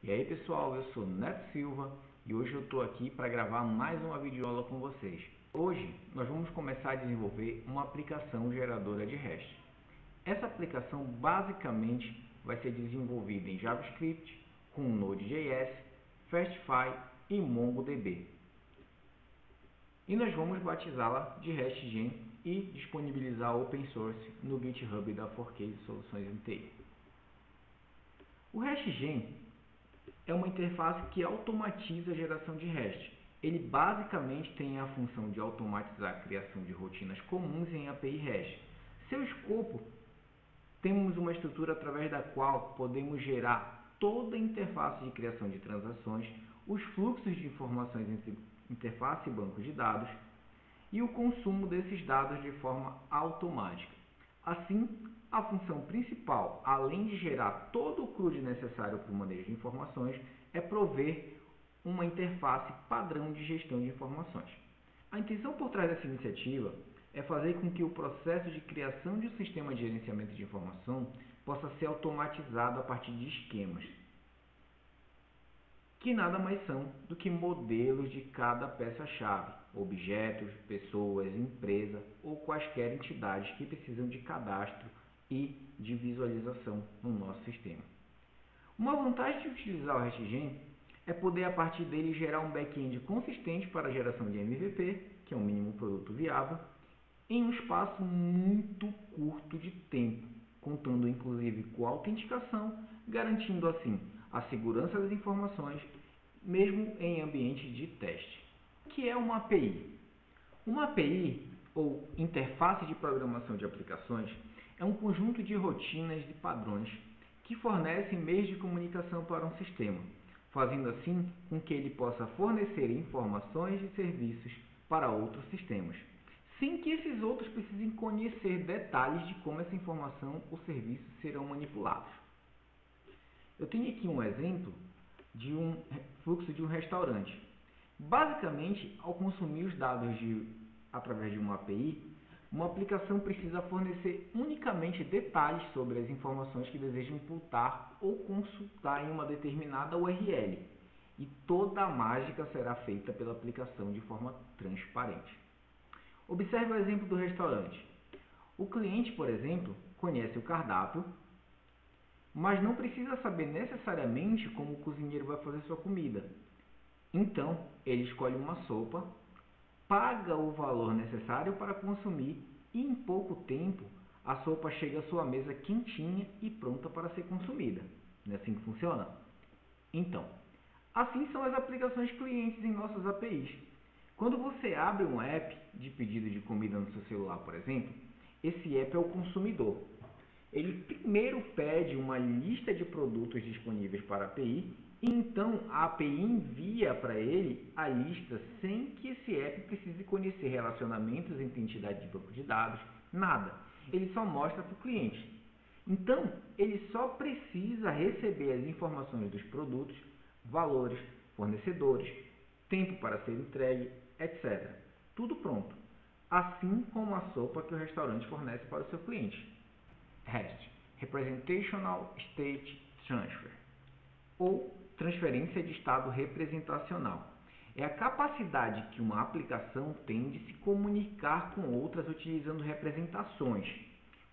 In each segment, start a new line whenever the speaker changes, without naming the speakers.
E aí pessoal, eu sou Neto Silva e hoje eu estou aqui para gravar mais uma videoaula com vocês. Hoje nós vamos começar a desenvolver uma aplicação geradora de REST. Essa aplicação basicamente vai ser desenvolvida em JavaScript, com Node.js, Fastify e MongoDB. E nós vamos batizá-la de RESTgen e disponibilizar open source no GitHub da 4K Soluções em TI. O RESTgen é uma interface que automatiza a geração de REST. Ele basicamente tem a função de automatizar a criação de rotinas comuns em API REST. Seu escopo, temos uma estrutura através da qual podemos gerar toda a interface de criação de transações, os fluxos de informações entre interface e banco de dados e o consumo desses dados de forma automática. Assim, a função principal, além de gerar todo o CRUD necessário para o manejo de informações, é prover uma interface padrão de gestão de informações. A intenção por trás dessa iniciativa é fazer com que o processo de criação de um sistema de gerenciamento de informação possa ser automatizado a partir de esquemas, que nada mais são do que modelos de cada peça-chave, objetos, pessoas, empresa ou quaisquer entidades que precisam de cadastro e de visualização no nosso sistema. Uma vantagem de utilizar o RESTgen é poder a partir dele gerar um back-end consistente para a geração de MVP, que é o mínimo produto viável, em um espaço muito curto de tempo, contando inclusive com a autenticação, garantindo assim a segurança das informações, mesmo em ambiente de teste. O que é uma API? Uma API, ou Interface de Programação de Aplicações, é um conjunto de rotinas e padrões que fornecem meios de comunicação para um sistema, fazendo assim com que ele possa fornecer informações e serviços para outros sistemas, sem que esses outros precisem conhecer detalhes de como essa informação ou serviço serão manipulados. Eu tenho aqui um exemplo de um fluxo de um restaurante. Basicamente, ao consumir os dados através de uma API, uma aplicação precisa fornecer unicamente detalhes sobre as informações que deseja imputar ou consultar em uma determinada URL. E toda a mágica será feita pela aplicação de forma transparente. Observe o exemplo do restaurante. O cliente, por exemplo, conhece o cardápio, mas não precisa saber necessariamente como o cozinheiro vai fazer sua comida. Então, ele escolhe uma sopa, paga o valor necessário para consumir e em pouco tempo a sopa chega à sua mesa quentinha e pronta para ser consumida. Não é assim que funciona? Então, assim são as aplicações clientes em nossas APIs. Quando você abre um app de pedido de comida no seu celular, por exemplo, esse app é o consumidor. Ele primeiro pede uma lista de produtos disponíveis para a API e então a API envia para ele a lista sem que esse app precise conhecer relacionamentos entre entidades de banco de dados, nada. Ele só mostra para o cliente. Então, ele só precisa receber as informações dos produtos, valores, fornecedores, tempo para ser entregue, etc. Tudo pronto. Assim como a sopa que o restaurante fornece para o seu cliente. REST, Representational State Transfer, ou transferência de estado representacional. É a capacidade que uma aplicação tem de se comunicar com outras utilizando representações,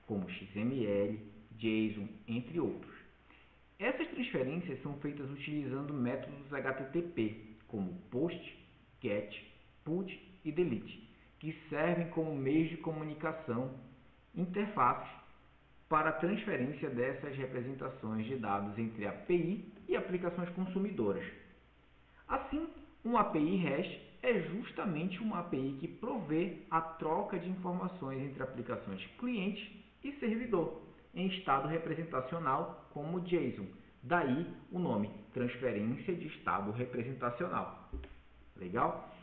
como XML, JSON, entre outros. Essas transferências são feitas utilizando métodos HTTP, como POST, GET, PUT e DELETE, que servem como meios de comunicação, interfaces, para a transferência dessas representações de dados entre API e aplicações consumidoras. Assim, uma API REST é justamente uma API que provê a troca de informações entre aplicações cliente e servidor, em estado representacional como JSON. Daí o nome, transferência de estado representacional. Legal?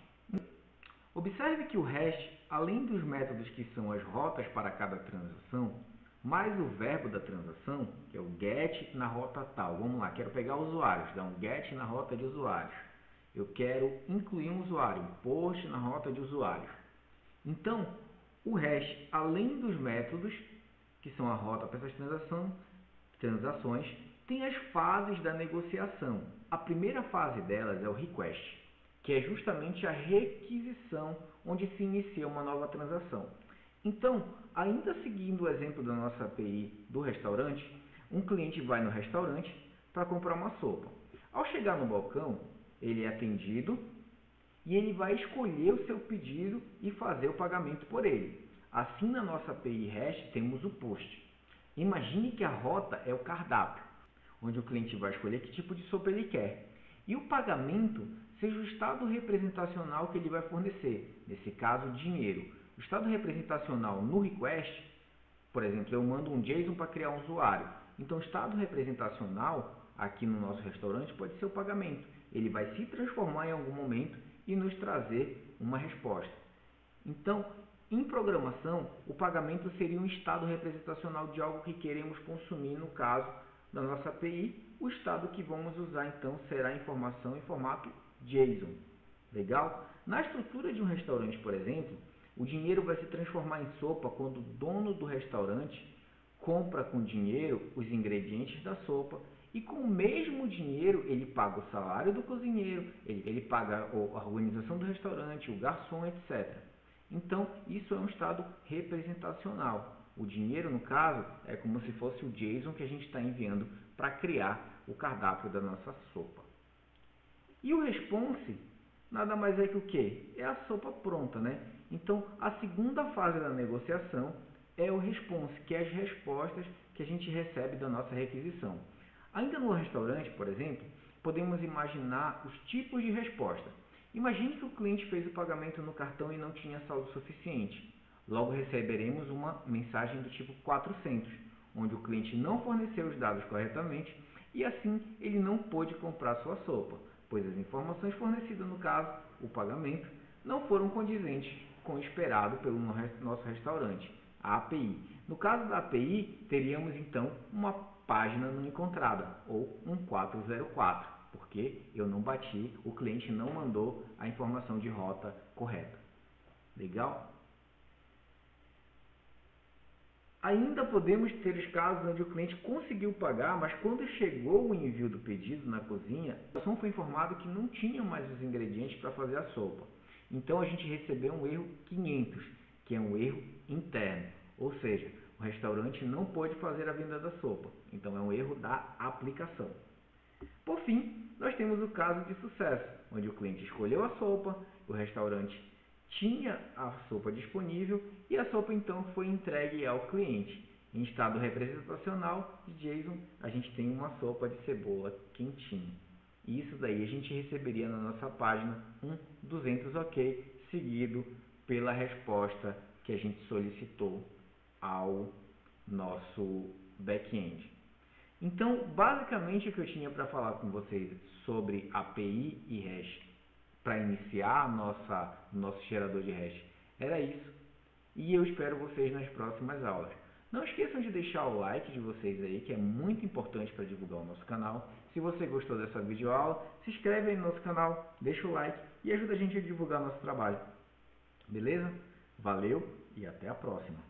Observe que o REST, além dos métodos que são as rotas para cada transação, mais o verbo da transação, que é o GET na rota tal. Vamos lá, quero pegar usuários, dar um GET na rota de usuários. Eu quero incluir um usuário, um POST na rota de usuários. Então, o REST, além dos métodos, que são a rota para essas transações, Tem as fases da negociação. A primeira fase delas é o request, que é justamente a requisição, onde se inicia uma nova transação. Então, ainda seguindo o exemplo da nossa API do restaurante, um cliente vai no restaurante para comprar uma sopa. Ao chegar no balcão, ele é atendido e ele vai escolher o seu pedido e fazer o pagamento por ele. Assim, na nossa API REST, temos o post. Imagine que a rota é o cardápio, onde o cliente vai escolher que tipo de sopa ele quer. E o pagamento seja o estado representacional que ele vai fornecer, nesse caso, dinheiro. O estado representacional no request, por exemplo, eu mando um JSON para criar um usuário. Então, o estado representacional aqui no nosso restaurante pode ser o pagamento. Ele vai se transformar em algum momento e nos trazer uma resposta. Então, em programação, o pagamento seria um estado representacional de algo que queremos consumir, no caso da nossa API. O estado que vamos usar, então, será a informação em formato JSON. Legal? Na estrutura de um restaurante, por exemplo, o dinheiro vai se transformar em sopa quando o dono do restaurante compra com dinheiro os ingredientes da sopa e com o mesmo dinheiro ele paga o salário do cozinheiro, ele paga a organização do restaurante, o garçom, etc. Então, isso é um estado representacional. O dinheiro, no caso, é como se fosse o JSON que a gente está enviando para criar o cardápio da nossa sopa. E o response nada mais é que o quê? É a sopa pronta, né? Então, a segunda fase da negociação é o response, que é as respostas que a gente recebe da nossa requisição. Ainda no restaurante, por exemplo, podemos imaginar os tipos de resposta. Imagine que o cliente fez o pagamento no cartão e não tinha saldo suficiente. Logo receberemos uma mensagem do tipo 400, onde o cliente não forneceu os dados corretamente e assim ele não pôde comprar sua sopa, pois as informações fornecidas no caso, o pagamento, não foram condizentes com o esperado pelo nosso restaurante, a API. No caso da API, teríamos então uma página não encontrada, ou um 404, porque eu não bati, o cliente não mandou a informação de rota correta. Legal? Ainda podemos ter os casos onde o cliente conseguiu pagar, mas quando chegou o envio do pedido na cozinha, a garçom foi informado que não tinha mais os ingredientes para fazer a sopa. Então a gente recebeu um erro 500, que é um erro interno, ou seja, o restaurante não pôde fazer a venda da sopa, então é um erro da aplicação. Por fim, nós temos o caso de sucesso, onde o cliente escolheu a sopa, o restaurante tinha a sopa disponível e a sopa então foi entregue ao cliente. Em estado representacional de JSON, a gente tem uma sopa de cebola quentinha. E isso daí a gente receberia na nossa página um 200 OK, seguido pela resposta que a gente solicitou ao nosso back-end. Então, basicamente o que eu tinha para falar com vocês sobre API e REST para iniciar nosso gerador de REST era isso. E eu espero vocês nas próximas aulas. Não esqueçam de deixar o like de vocês aí, que é muito importante para divulgar o nosso canal. Se você gostou dessa videoaula, se inscreve aí no nosso canal, deixa o like e ajuda a gente a divulgar nosso trabalho. Beleza? Valeu e até a próxima.